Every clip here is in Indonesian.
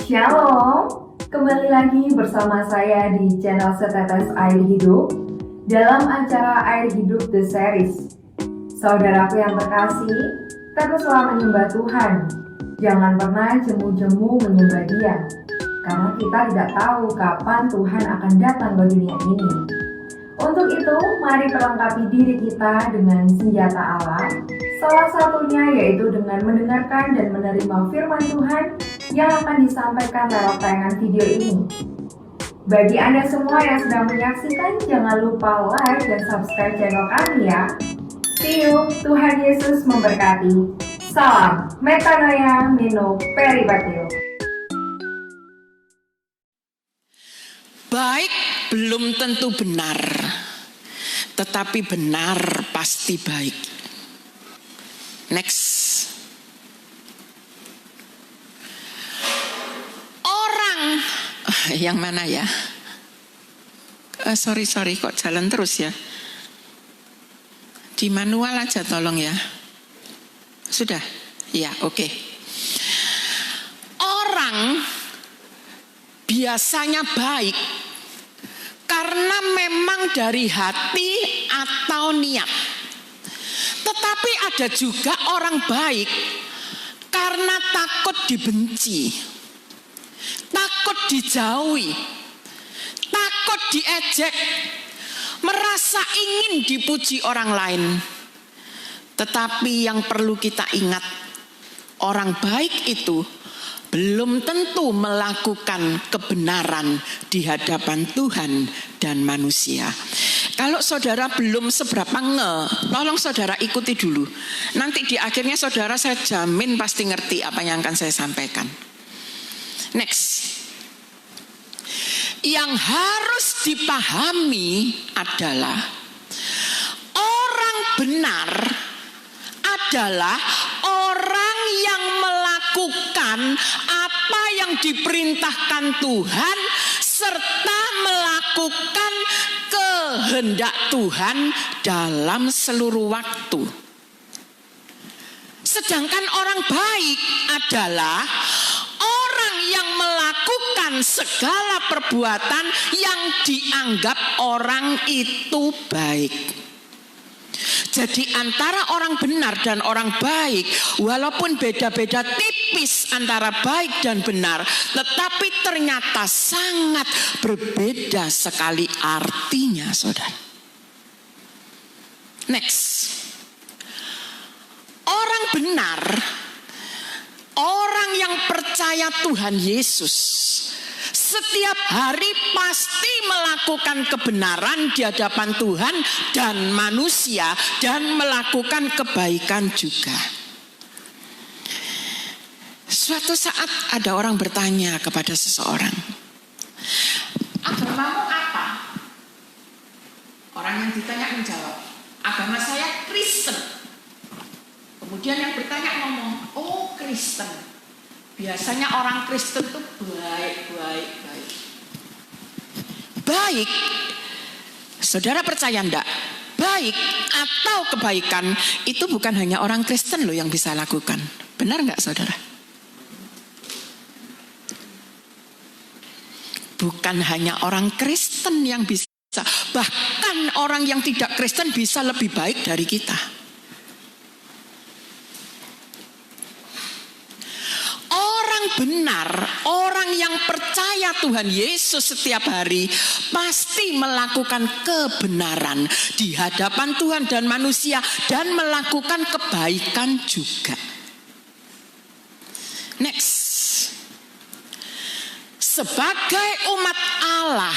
Shalom, kembali lagi bersama saya di channel Setetes Air Hidup dalam acara Air Hidup The Series. Saudaraku yang terkasih, teruslah menyembah Tuhan. Jangan pernah jemu-jemu menyembah Dia, karena kita tidak tahu kapan Tuhan akan datang ke dunia ini. Untuk itu, mari perlengkapi diri kita dengan senjata Allah. Salah satunya yaitu dengan mendengarkan dan menerima firman Tuhan yang akan disampaikan lewat tayangan video ini. Bagi Anda semua yang sedang menyaksikan, jangan lupa like dan subscribe channel kami ya. See you, Tuhan Yesus memberkati. Salam, Metanoia Meno Peribateo. Baik belum tentu benar, tetapi benar pasti baik. Next. Orang yang mana ya? Sorry kok jalan terus ya. Di manual aja tolong ya. Sudah? Ya, oke. Orang biasanya baik karena memang dari hati atau niat. Tetapi ada juga orang baik karena takut dibenci, takut dijauhi, takut diejek, merasa ingin dipuji orang lain. Tetapi yang perlu kita ingat, orang baik itu belum tentu melakukan kebenaran di hadapan Tuhan dan manusia. Kalau saudara belum seberapa tolong saudara ikuti dulu. Nanti di akhirnya saudara saya jamin pasti ngerti apa yang akan saya sampaikan. Next. Yang harus dipahami adalah orang benar adalah orang yang melakukan apa yang diperintahkan Tuhan serta melakukan kehendak Tuhan dalam seluruh waktu. Sedangkan orang baik adalah orang yang melakukan segala perbuatan yang dianggap orang itu baik. Jadi antara orang benar dan orang baik, walaupun beda-beda tipis antara baik dan benar, tetapi ternyata sangat berbeda sekali artinya, saudara. Next. Orang benar, orang yang percaya Tuhan Yesus, setiap hari pasti melakukan kebenaran di hadapan Tuhan dan manusia dan melakukan kebaikan juga. Suatu saat ada orang bertanya kepada seseorang, agamamu apa? Orang yang ditanya menjawab, agama saya Kristen. Kemudian yang bertanya ngomong, oh Kristen. Biasanya orang Kristen itu baik. Baik, saudara percaya enggak? Baik atau kebaikan itu bukan hanya orang Kristen loh yang bisa lakukan. Benar enggak saudara? Bukan hanya orang Kristen yang bisa, bahkan orang yang tidak Kristen bisa lebih baik dari kita. Benar, orang yang percaya Tuhan Yesus setiap hari pasti melakukan kebenaran di hadapan Tuhan dan manusia dan melakukan kebaikan juga. Next. Sebagai umat Allah,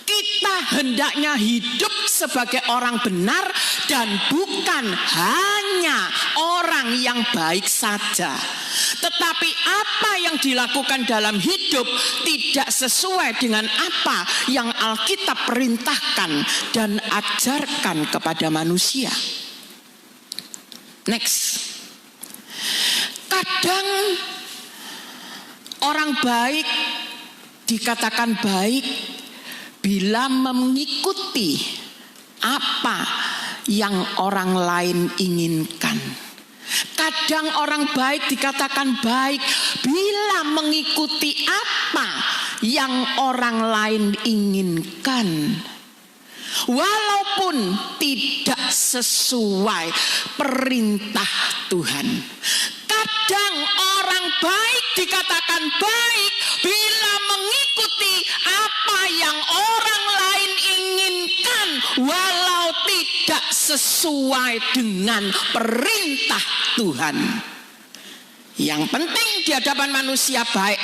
kita hendaknya hidup sebagai orang benar dan bukan hanya orang yang baik saja. Tetapi apa yang dilakukan dalam hidup tidak sesuai dengan apa yang Alkitab perintahkan dan ajarkan kepada manusia. Next. Kadang orang baik dikatakan baik bila mengikuti apa yang orang lain inginkan. Kadang orang baik dikatakan baik bila mengikuti apa yang orang lain inginkan, walaupun tidak sesuai perintah Tuhan. Kadang orang baik dikatakan baik bila mengikuti apa yang orang lain inginkan, walau tidak sesuai dengan perintah Tuhan. Yang penting di hadapan manusia baik.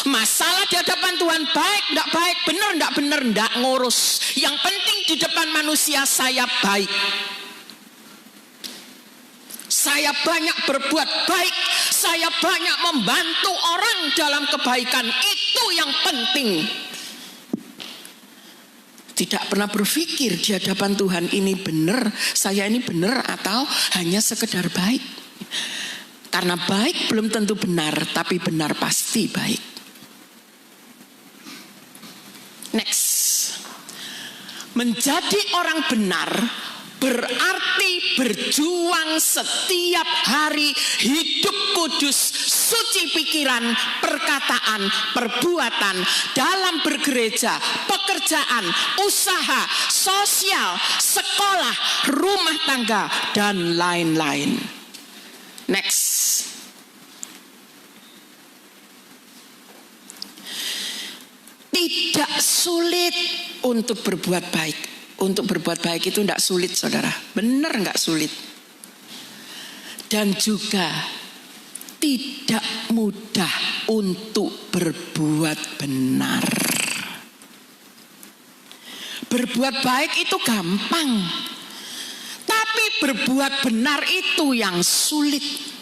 Masalah di hadapan Tuhan baik, enggak baik, benar, enggak ngurus. Yang penting di depan manusia saya baik. Saya banyak berbuat baik, saya banyak membantu orang dalam kebaikan. Itu yang penting. Tidak pernah berpikir di hadapan Tuhan ini benar, saya ini benar atau hanya sekedar baik. Karena baik belum tentu benar, tapi benar pasti baik. Next. Menjadi orang benar berarti berjuang setiap hari, hidup kudus, suci pikiran, perkataan, perbuatan, dalam bergereja, pekerjaan, usaha, sosial, sekolah, rumah tangga, dan lain-lain. Next. Tidak sulit untuk berbuat baik. Untuk berbuat baik itu tidak sulit, saudara. Benar nggak sulit. Dan juga tidak mudah untuk berbuat benar. Berbuat baik itu gampang. Tapi berbuat benar itu yang sulit.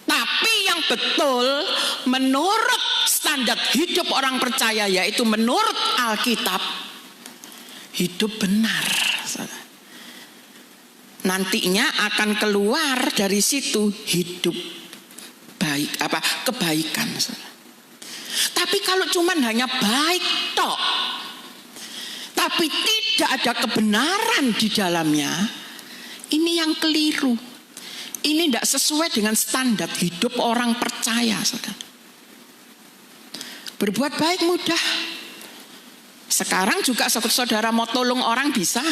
Tapi yang betul menurut standar hidup orang percaya, yaitu menurut Alkitab, hidup benar. Nantinya akan keluar dari situ hidup baik, kebaikan. Tapi kalau cuman hanya baik tok, tapi tidak ada kebenaran di dalamnya, ini yang keliru. Ini tidak sesuai dengan standar hidup orang percaya, saudara. Berbuat baik mudah. Sekarang juga saudara mau tolong orang bisa.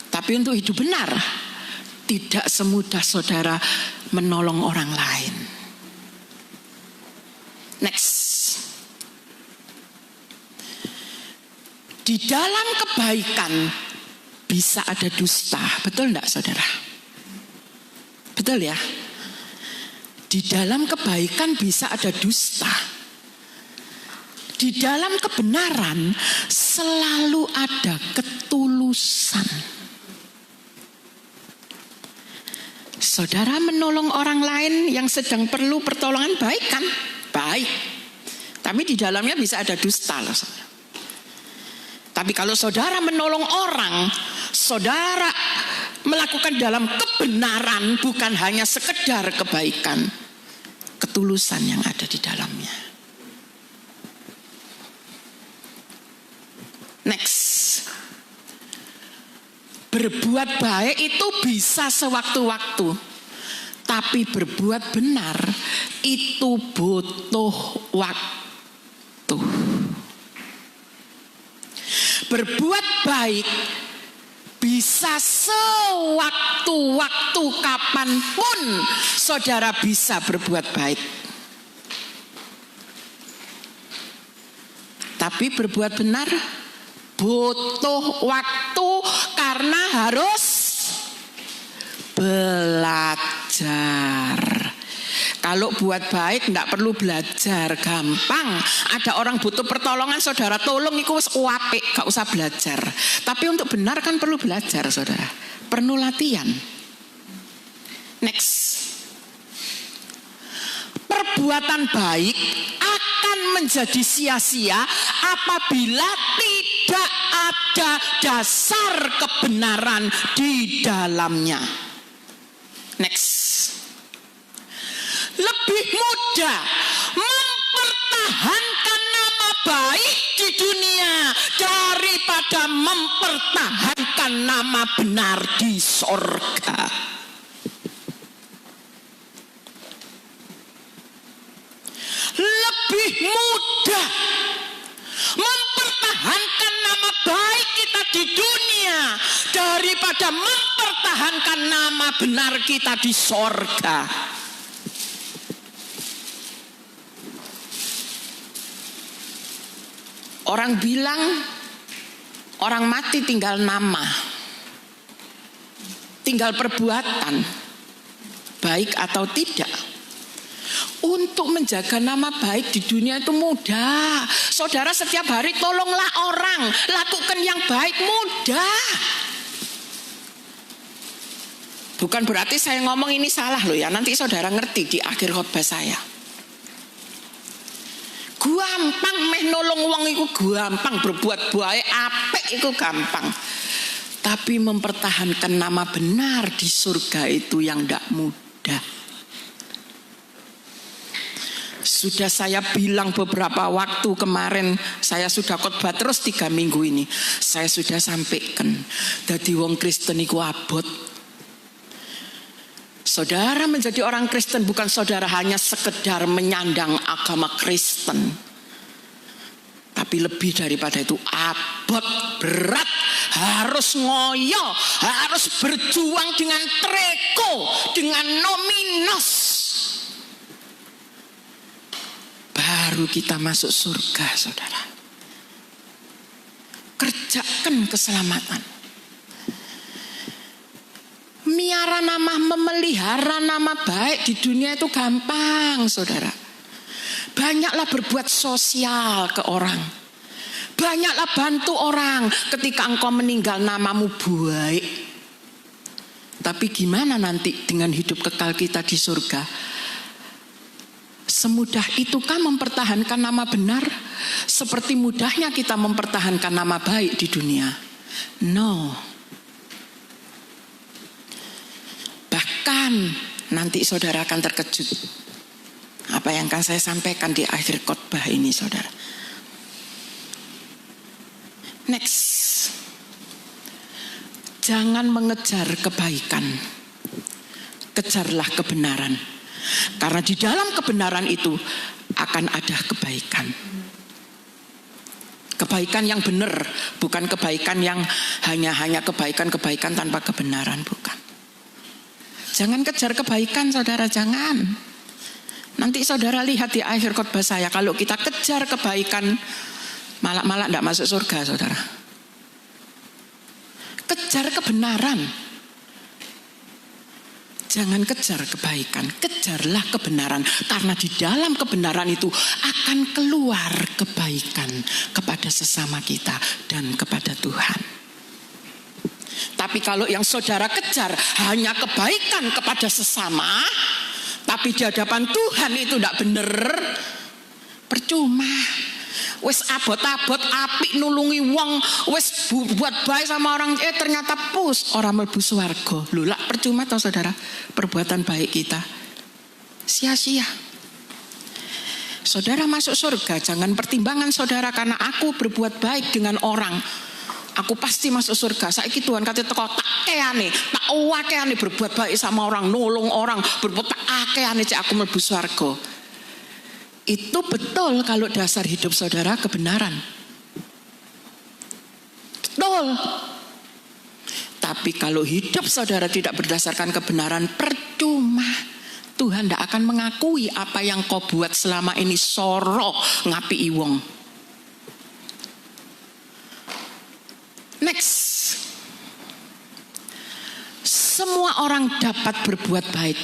Tapi untuk hidup benar, tidak semudah saudara menolong orang lain. Next. Di dalam kebaikan bisa ada dusta. Betul enggak, saudara? Betul ya? Di dalam kebaikan bisa ada dusta. Di dalam kebenaran selalu ada ketulusan. Saudara menolong orang lain yang sedang perlu pertolongan baik kan? Baik. Tapi di dalamnya bisa ada dusta loh, saudara. Tapi kalau saudara menolong orang, saudara melakukan dalam kebenaran, bukan hanya sekedar kebaikan, ketulusan yang ada di dalamnya. Next. Berbuat baik itu bisa sewaktu-waktu, tapi berbuat benar itu butuh waktu. Berbuat baik bisa sewaktu-waktu, kapanpun saudara bisa berbuat baik. Tapi berbuat benar butuh waktu karena harus belajar. Kalau buat baik tidak perlu belajar, gampang. Ada orang butuh pertolongan, saudara tolong, itu apik, gak usah belajar. Tapi untuk benar kan perlu belajar, saudara. Perlu latihan. Next. Perbuatan baik akan menjadi sia-sia apabila tidak ada dasar kebenaran di dalamnya. Next. Lebih mudah mempertahankan nama baik di dunia daripada mempertahankan nama benar di sorga. mudah mempertahankan nama baik kita di dunia daripada mempertahankan nama benar kita di sorga. Orang bilang orang mati tinggal nama, tinggal perbuatan, baik atau tidak. Untuk menjaga nama baik di dunia itu mudah. Saudara setiap hari tolonglah orang, lakukan yang baik, mudah. Bukan berarti saya ngomong ini salah loh ya, nanti saudara ngerti di akhir khotbah saya. Gampang meh nolong wong iku gampang, berbuat baik apik iku gampang. Tapi mempertahankan nama benar di surga itu yang tidak mudah. Sudah saya bilang beberapa waktu kemarin, saya sudah khotbah terus 3 minggu ini. Saya sudah sampaikan, dadi wong Kristen iku abot. Saudara menjadi orang Kristen bukan saudara hanya sekedar menyandang agama Kristen, tapi lebih daripada itu abot, berat, harus ngoyo, harus berjuang dengan treko, dengan nominos. Baru kita masuk surga, saudara. Kerjakan keselamatan. Miara nama, memelihara nama baik di dunia itu gampang, saudara. Banyaklah berbuat sosial ke orang. Banyaklah bantu orang ketika engkau meninggal namamu baik. Tapi gimana nanti dengan hidup kekal kita di surga? Semudah itukah mempertahankan nama benar? Seperti mudahnya kita mempertahankan nama baik di dunia? No. Bahkan nanti saudara akan terkejut apa yang akan saya sampaikan di akhir khotbah ini, saudara. Next, jangan mengejar kebaikan, kejarlah kebenaran. Karena di dalam kebenaran itu akan ada kebaikan. Kebaikan yang benar, bukan kebaikan yang hanya kebaikan-kebaikan tanpa kebenaran, bukan. Jangan kejar kebaikan, saudara, jangan. Nanti saudara lihat di akhir khotbah saya, kalau kita kejar kebaikan, malah tidak masuk surga, saudara. Kejar kebenaran. Jangan kejar kebaikan, kejarlah kebenaran. Karena di dalam kebenaran itu akan keluar kebaikan kepada sesama kita dan kepada Tuhan. Tapi kalau yang saudara kejar hanya kebaikan kepada sesama, tapi di hadapan Tuhan itu tidak benar, percuma. Wes abot-abot apik nulungi wong, wes buat baik sama orang, ternyata orang mlebu swarga. Lho lak percuma toh, saudara, perbuatan baik kita sia-sia. Saudara masuk surga, jangan pertimbangan saudara karena aku berbuat baik dengan orang, aku pasti masuk surga. Saiki Tuhan kate teko tak akeane berbuat baik sama orang, nolong orang, berbuat tak akeane cek aku mlebu swarga. Itu betul kalau dasar hidup saudara kebenaran. Betul. Tapi kalau hidup saudara tidak berdasarkan kebenaran, percuma. Tuhan tidak akan mengakui apa yang kau buat selama ini, soro ngapi wong. Next. Semua orang dapat berbuat baik,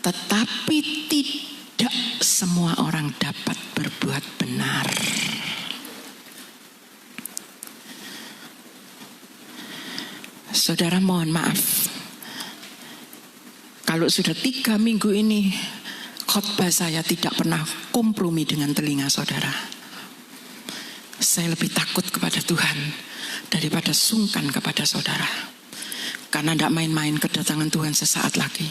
tetapi tidak semua orang dapat berbuat benar. Saudara, mohon maaf kalau sudah 3 minggu ini khotbah saya tidak pernah kompromi dengan telinga saudara. Saya lebih takut kepada Tuhan daripada sungkan kepada saudara. Karena tidak main-main kedatangan Tuhan sesaat lagi.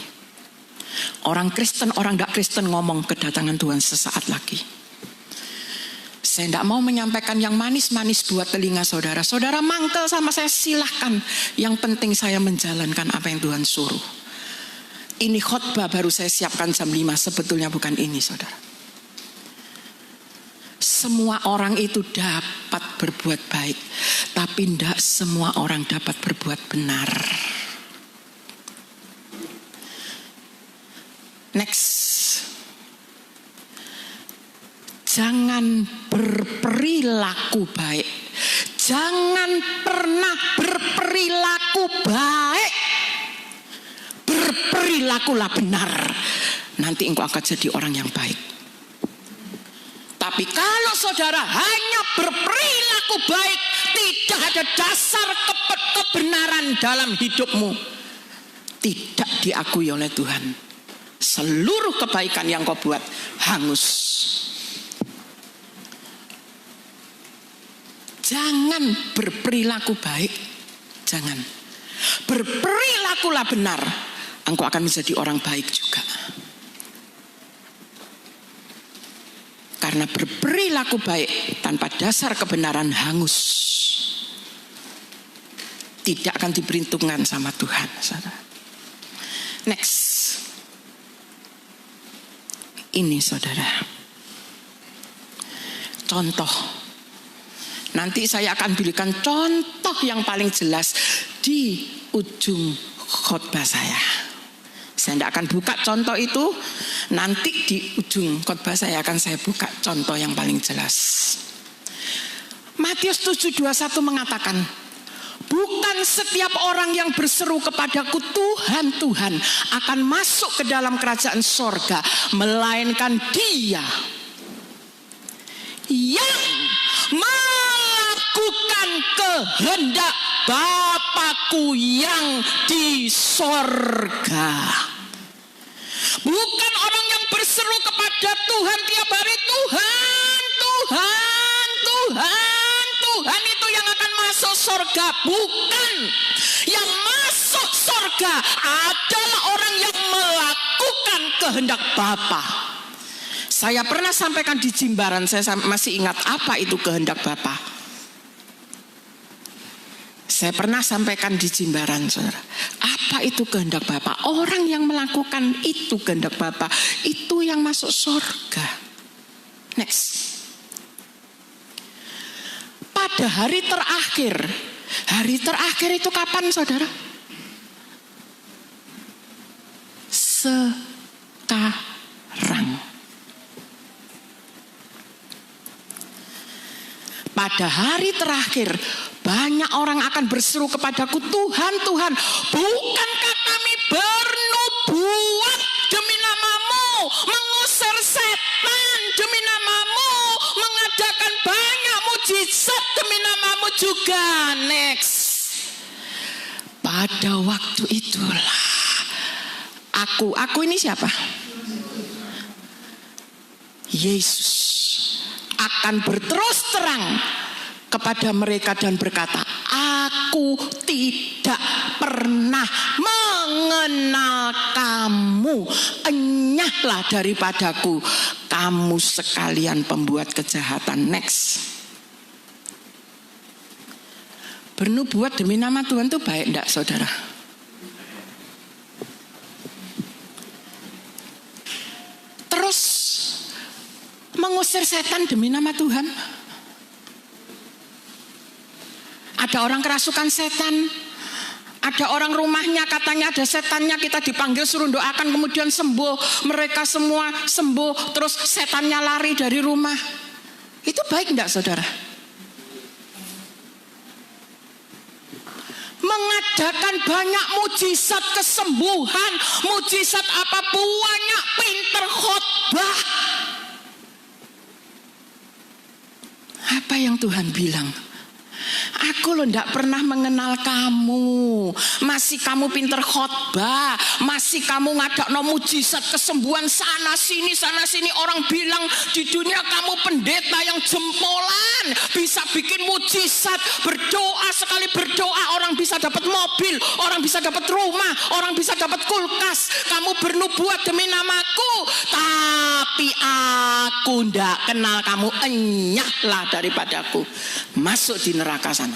Orang Kristen, orang tidak Kristen ngomong kedatangan Tuhan sesaat lagi. Saya tidak mau menyampaikan yang manis-manis buat telinga saudara. Saudara mangkel sama saya, silahkan. Yang penting saya menjalankan apa yang Tuhan suruh. Ini khotbah baru saya siapkan jam 5. Sebetulnya bukan ini, saudara. semua orang itu dapat berbuat baik, tapi tidak semua orang dapat berbuat benar. Next. Jangan berperilaku baik. Jangan pernah berperilaku baik. Berperilakulah benar. Nanti engkau akan jadi orang yang baik. Tapi kalau saudara hanya berperilaku baik, tidak ada dasar kebenaran dalam hidupmu, tidak diakui oleh Tuhan. Seluruh kebaikan yang kau buat hangus. Jangan berperilaku baik. Jangan. Berperilakulah benar. Engkau akan menjadi orang baik juga. Karena berperilaku baik tanpa dasar kebenaran hangus. Tidak akan diperhitungkan sama Tuhan. Next. Ini saudara. Contoh. Nanti saya akan berikan contoh yang paling jelas di ujung khotbah saya. Saya tidak akan buka contoh itu. Nanti di ujung khotbah saya akan saya buka contoh yang paling jelas. Matius 7:21 mengatakan, bukan setiap orang yang berseru kepadaku Tuhan, Tuhan akan masuk ke dalam kerajaan sorga, melainkan dia yang melakukan kehendak Bapakku yang di sorga. Bukan orang yang berseru kepada Tuhan tiap hari, Tuhan, Tuhan, Tuhan, Tuhan itu yang akan masuk sorga. Bukan. Yang masuk sorga adalah orang yang melakukan kehendak Bapa. Saya pernah sampaikan di Jimbaran, saya masih ingat apa itu kehendak Bapa. Saya pernah sampaikan di Jimbaran, saudara. Apa itu kehendak Bapa? Orang yang melakukan itu kehendak Bapa, itu yang masuk surga. Next. Pada hari terakhir itu kapan, saudara? Sekarang. Pada hari terakhir, banyak orang akan berseru kepadaku, Tuhan, Tuhan, bukankah kami bernubuat demi namamu, mengusir setan demi namamu, mengadakan banyak mujizat demi namamu juga. Next. Pada waktu itulah aku ini siapa? Yesus akan berterus terang kepada mereka dan berkata, aku tidak pernah mengenal kamu, enyahlah daripadaku kamu sekalian pembuat kejahatan. Next. Bernubuat demi nama Tuhan itu baik enggak, saudara? Terus mengusir setan demi nama Tuhan. Ada orang kerasukan setan, ada orang rumahnya katanya ada setannya, kita dipanggil suruh doakan, kemudian sembuh, mereka semua sembuh, terus setannya lari dari rumah. Itu baik enggak, saudara? Mengadakan banyak mujizat kesembuhan, mujizat apa, banyak pinter khotbah. Apa yang Tuhan bilang? Aku loh ndak pernah mengenal kamu. Masih kamu pinter khotbah, masih kamu ngadakno mujizat kesembuhan sana sini. Orang bilang di dunia kamu pendeta yang jempolan, bisa bikin mujizat, berdoa sekali berdoa orang bisa dapat mobil, orang bisa dapat rumah, orang bisa dapat kulkas. Kamu bernubuat demi namaku, tapi aku ndak kenal kamu, enyahlah daripadaku, masuk di neraka sana.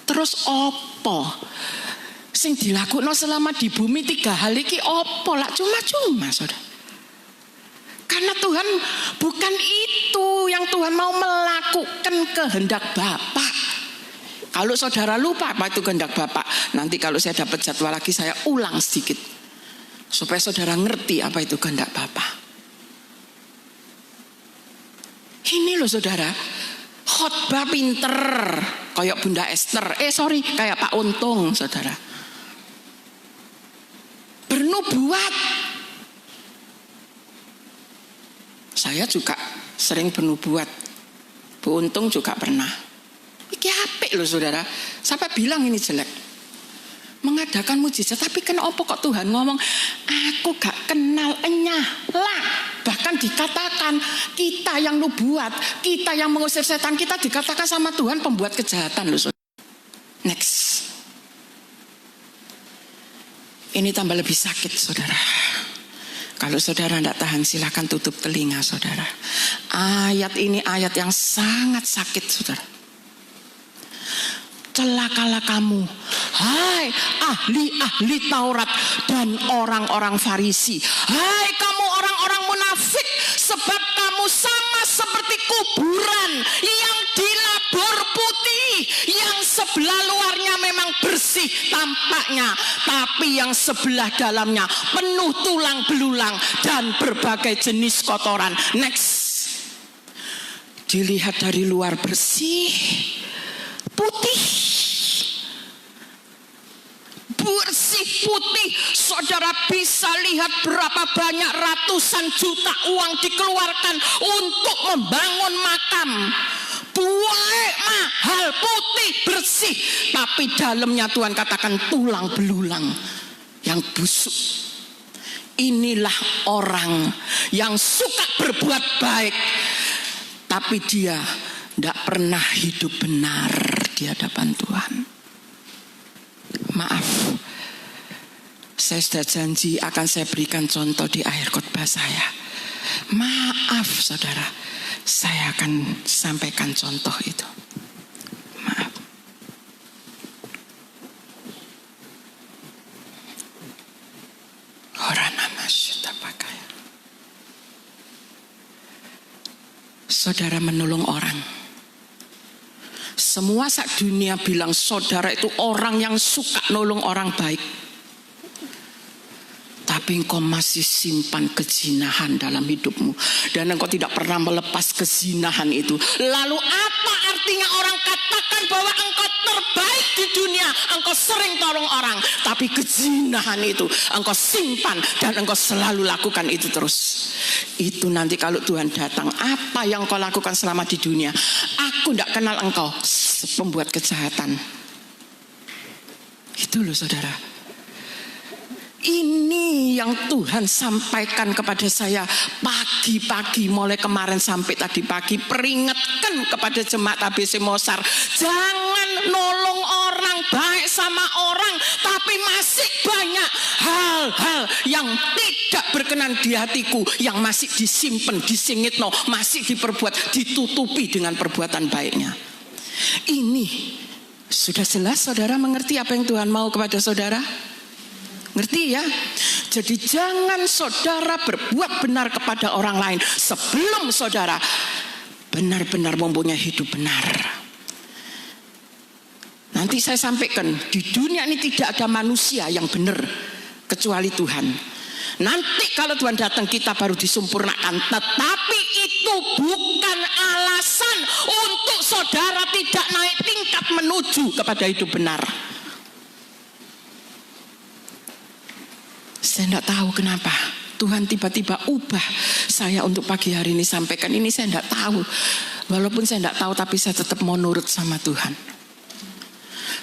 Terus opo sing dilakukno selama di bumi 3 hal iki opo? Lak cuma-cuma, saudara. Karena Tuhan bukan itu yang Tuhan mau melakukan kehendak Bapa. Kalau saudara lupa apa itu kehendak Bapa, nanti kalau saya dapat jadwal lagi saya ulang sedikit supaya saudara ngerti apa itu kehendak Bapa. Ini loh saudara, khotbah pinter kayak Bunda Esther, kayak Pak Untung saudara. Bernubuat. Saya juga sering bernubuat. Bu Untung juga pernah. Iki apik loh saudara. Sampai bilang ini jelek. Mengadakan mujizat, tapi kenapa kok Tuhan ngomong aku gak kenal enyah lah. Bahkan dikatakan kita yang nubuat, kita yang mengusir setan, kita dikatakan sama Tuhan pembuat kejahatan loh saudara. Next. Ini tambah lebih sakit saudara. Kalau saudara tidak tahan silahkan tutup telinga saudara. Ayat ini ayat yang sangat sakit saudara. Celakalah kamu, hai ahli-ahli Taurat dan orang-orang Farisi. Hai kamu orang-orang munafik, sebab kamu sama seperti kuburan yang dilabur putih, yang sebelah luarnya memang bersih tampaknya, tapi yang sebelah dalamnya penuh tulang belulang dan berbagai jenis kotoran. Next. Dilihat dari luar bersih, putih, bersih putih. Saudara bisa lihat berapa banyak ratusan juta uang dikeluarkan untuk membangun makam. Buat mahal, putih, bersih, tapi dalamnya Tuhan katakan tulang belulang yang busuk. Inilah orang yang suka berbuat baik, tapi dia tidak pernah hidup benar di hadapan Tuhan. Maaf, saya sudah janji akan saya berikan contoh di akhir khotbah saya. Maaf saudara, saya akan sampaikan contoh itu. Maaf. Orang nama sudah pakai. Saudara menolong orang. Semua sak dunia bilang saudara itu orang yang suka nolong orang baik. Tapi engkau masih simpan kezinahan dalam hidupmu. Dan engkau tidak pernah melepas kezinahan itu. Lalu apa artinya orang katakan bahwa engkau terbaik di dunia? Engkau sering tolong orang. Tapi kezinahan itu engkau simpan dan engkau selalu lakukan itu terus. Itu nanti kalau Tuhan datang, apa yang kau lakukan selama di dunia? Aku tidak kenal engkau, pembuat kejahatan. Itu loh saudara. Ini yang Tuhan sampaikan kepada saya pagi-pagi mulai kemarin sampai tadi pagi. Peringatkan kepada jemaat ABC Mosar, jangan nolong orang baik sama orang, tapi masih banyak hal-hal yang tidak berkenan di hatiku, yang masih disimpan, disingitno, masih diperbuat, ditutupi dengan perbuatan baiknya. Ini sudah jelas saudara mengerti apa yang Tuhan mau kepada saudara? Ngerti ya? Jadi jangan saudara berbuat benar kepada orang lain sebelum saudara benar-benar mempunyai hidup benar. Nanti saya sampaikan, di dunia ini tidak ada manusia yang benar kecuali Tuhan. Nanti kalau Tuhan datang kita baru disempurnakan. Tetapi itu bukan alasan untuk saudara tidak naik tingkat menuju kepada hidup benar. Saya tidak tahu kenapa Tuhan tiba-tiba ubah saya untuk pagi hari ini sampaikan ini. Saya tidak tahu. Walaupun saya tidak tahu, tapi saya tetap mau nurut sama Tuhan.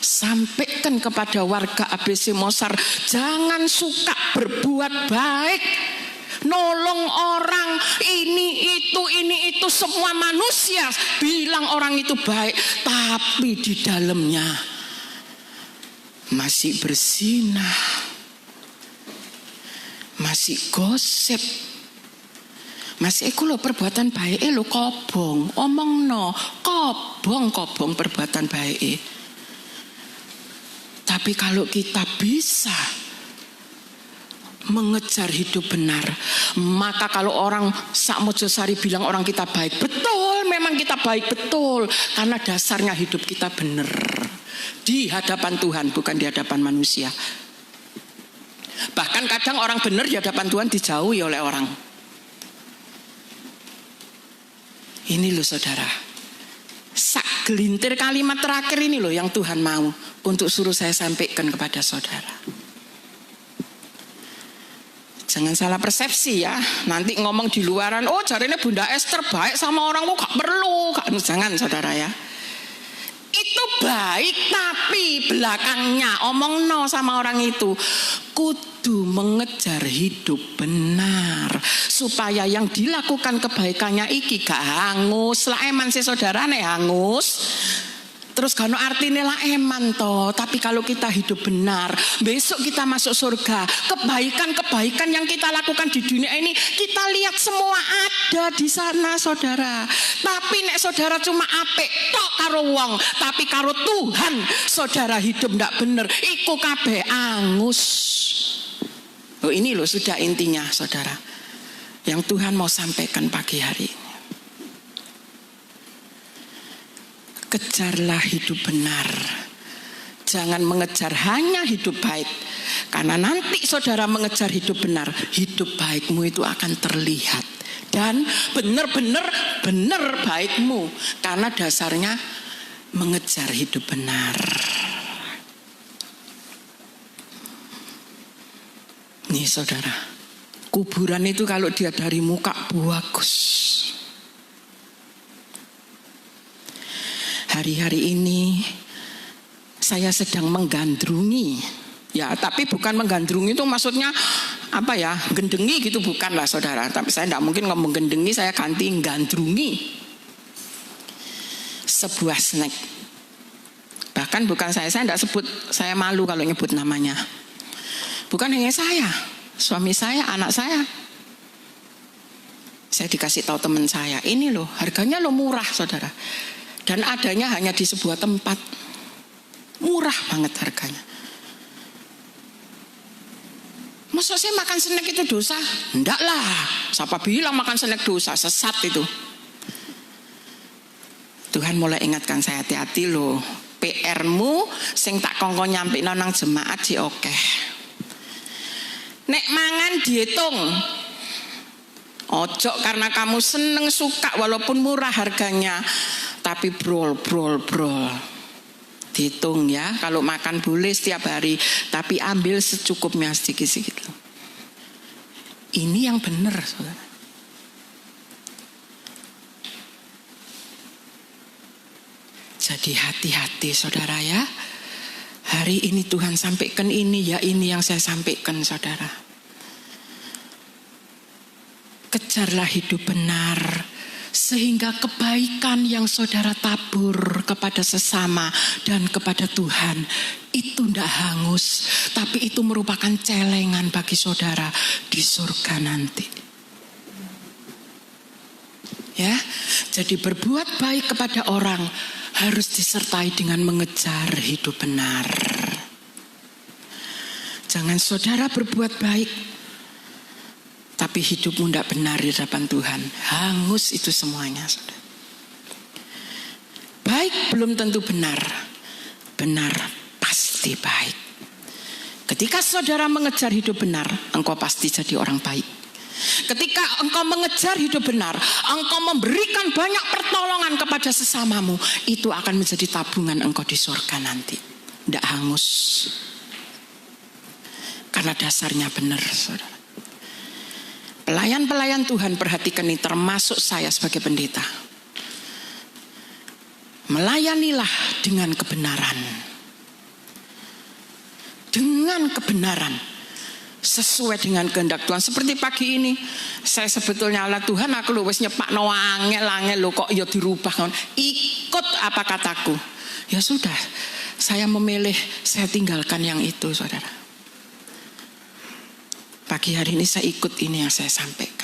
Sampaikan kepada warga ABC Mosar, jangan suka berbuat baik, nolong orang, ini itu semua manusia bilang orang itu baik, tapi di dalamnya masih berzinah, masih gosip, masih iku lho perbuatan baik lho kobong, omongno kobong perbuatan baik. Tapi kalau kita bisa mengejar hidup benar. Maka kalau orang sak Mojosari bilang orang kita baik, betul, memang kita baik, betul. Karena dasarnya hidup kita benar di hadapan Tuhan, bukan di hadapan manusia. Bahkan kadang orang benar di hadapan Tuhan dijauhi oleh orang. Ini loh saudara, sak gelintir kalimat terakhir ini loh yang Tuhan mau untuk suruh saya sampaikan kepada saudara. Jangan salah persepsi ya. Nanti ngomong di luaran, oh jarine Bunda Esther baik sama orang, kok gak perlu. Jangan saudara ya. Itu baik, tapi belakangnya omong no sama orang itu. Kudu mengejar hidup benar. Supaya yang dilakukan kebaikannya iki gak hangus. Lah eman sih saudara nek hangus. Terus gak artinya lah eman toh. Tapi kalau kita hidup benar, besok kita masuk surga. Kebaikan-kebaikan yang kita lakukan di dunia ini, kita lihat semua ada di sana saudara. Tapi nek saudara cuma apik tok karo wong, tapi karo Tuhan saudara hidup ndak bener, iku kabeh angus. Oh, ini loh sudah intinya saudara yang Tuhan mau sampaikan pagi hari ini. Kejarlah hidup benar. Jangan mengejar hanya hidup baik. Karena nanti saudara mengejar hidup benar, hidup baikmu itu akan terlihat. Dan benar-benar benar baikmu. Karena dasarnya mengejar hidup benar. Nih saudara, kuburan itu kalau dia dari muka bagus. Hari-hari ini saya sedang menggandrungi, ya tapi bukan menggandrungi itu maksudnya apa ya, gendengi gitu bukan lah saudara. Tapi saya tidak mungkin ngomong gendengi, saya ganti gandrungi sebuah snack. Bahkan bukan saya tidak sebut, saya malu kalau nyebut namanya. Bukan hanya saya, suami saya, anak saya. Saya dikasih tahu teman saya, ini loh harganya loh murah saudara. Dan adanya hanya di sebuah tempat. Murah banget harganya. Masa sih makan snack itu dosa? Enggak lah. Siapa bilang makan snack dosa? Sesat itu. Tuhan mulai ingatkan saya, hati-hati loh. PR-mu sing tak kongkon nyampe nang jemaat sih oke. Nek mangan dihitung. Ojo karena kamu seneng suka walaupun murah harganya. Tapi brol. Dihitung ya, kalau makan boleh setiap hari, tapi ambil secukupnya sedikit-sedikit. Ini yang benar, saudara. Jadi hati-hati saudara ya. Hari ini Tuhan sampaikan ini, ya ini yang saya sampaikan saudara. Kejarlah hidup benar. Sehingga kebaikan yang saudara tabur kepada sesama dan kepada Tuhan itu tidak hangus, tapi itu merupakan celengan bagi saudara di surga nanti. Ya, jadi berbuat baik kepada orang harus disertai dengan mengejar hidup benar. Jangan saudara berbuat baik tapi hidupmu tidak benar di hadapan Tuhan. Hangus itu semuanya. Saudara. Baik belum tentu benar. Benar pasti baik. Ketika saudara mengejar hidup benar, engkau pasti jadi orang baik. Ketika engkau mengejar hidup benar, engkau memberikan banyak pertolongan kepada sesamamu, itu akan menjadi tabungan engkau di surga nanti. Tidak hangus. Karena dasarnya benar, saudara. Pelayan-pelayan Tuhan perhatikan ini, termasuk saya sebagai pendeta. Melayanilah dengan kebenaran. Dengan kebenaran. Sesuai dengan kehendak Tuhan. Seperti pagi ini, saya sebetulnya Allah Tuhan, aku lu wis nyepakno angel-angel lo kok ya dirubah. Ikut apa kataku. Ya sudah, saya memilih, saya tinggalkan yang itu saudara. Pagi hari ini saya ikut ini yang saya sampaikan.